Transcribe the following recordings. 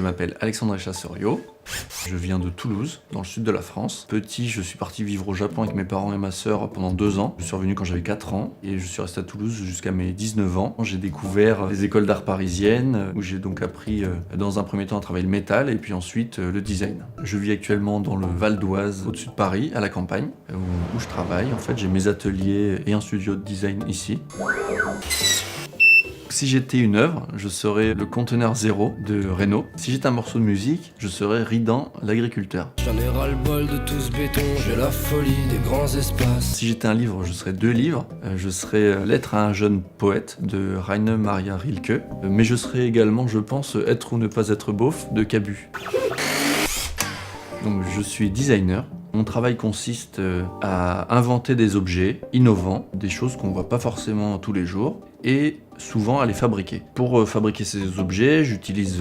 m'appelle Alexandre Chasserio. Je viens de Toulouse, dans le sud de la France. Petit, je suis parti vivre au Japon avec mes parents et ma sœur pendant 2 ans. Je suis revenu quand j'avais 4 ans et je suis resté à Toulouse jusqu'à mes 19 ans. J'ai découvert les écoles d'art parisiennes où j'ai donc appris dans un premier temps à travailler le métal et puis ensuite le design. Je vis actuellement dans le Val d'Oise, au-dessus de Paris, à la campagne, où je travaille. En fait, j'ai mes ateliers et un studio de design ici. Si j'étais une œuvre, je serais le conteneur zéro de Renault. Si j'étais un morceau de musique, je serais Ridan, l'agriculteur. J'en ai ras-le-bol de tout ce béton, j'ai la folie des grands espaces. Si j'étais un livre, je serais 2 livres. Je serais Lettre à un jeune poète de Rainer Maria Rilke. Mais je serais également, je pense, Être ou ne pas être beauf de Cabu. Donc je suis designer. Mon travail consiste à inventer des objets innovants, des choses qu'on ne voit pas forcément tous les jours, et souvent à les fabriquer. Pour fabriquer ces objets, j'utilise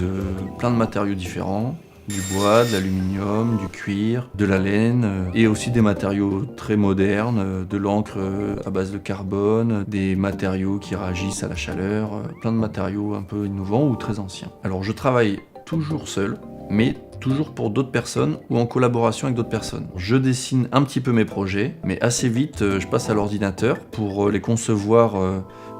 plein de matériaux différents, du bois, de l'aluminium, du cuir, de la laine, et aussi des matériaux très modernes, de l'encre à base de carbone, des matériaux qui réagissent à la chaleur, plein de matériaux un peu innovants ou très anciens. Alors je travaille toujours seul, mais toujours pour d'autres personnes ou en collaboration avec d'autres personnes. Je dessine un petit peu mes projets, mais assez vite je passe à l'ordinateur pour les concevoir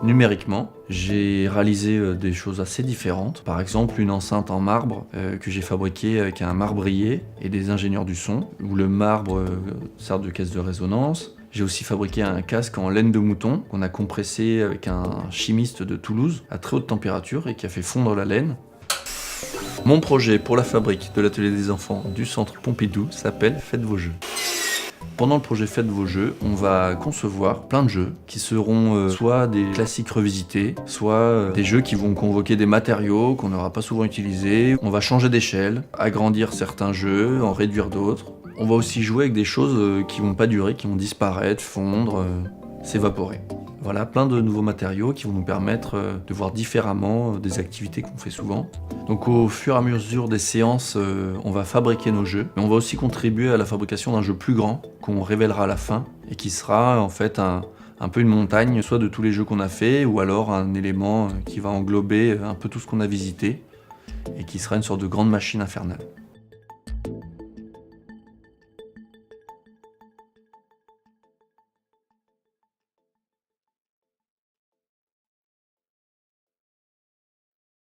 numériquement. J'ai réalisé des choses assez différentes. Par exemple, une enceinte en marbre que j'ai fabriquée avec un marbrier et des ingénieurs du son, où le marbre sert de caisse de résonance. J'ai aussi fabriqué un casque en laine de mouton qu'on a compressé avec un chimiste de Toulouse à très haute température et qui a fait fondre la laine. Mon projet pour la fabrique de l'atelier des enfants du centre Pompidou s'appelle Faites vos jeux. Pendant le projet Faites vos jeux, on va concevoir plein de jeux qui seront soit des classiques revisités, soit des jeux qui vont convoquer des matériaux qu'on n'aura pas souvent utilisés. On va changer d'échelle, agrandir certains jeux, en réduire d'autres. On va aussi jouer avec des choses qui vont pas durer, qui vont disparaître, fondre, s'évaporer. Voilà, plein de nouveaux matériaux qui vont nous permettre de voir différemment des activités qu'on fait souvent. Donc au fur et à mesure des séances, on va fabriquer nos jeux, mais on va aussi contribuer à la fabrication d'un jeu plus grand qu'on révélera à la fin et qui sera en fait un peu une montagne, soit de tous les jeux qu'on a fait, ou alors un élément qui va englober un peu tout ce qu'on a visité et qui sera une sorte de grande machine infernale.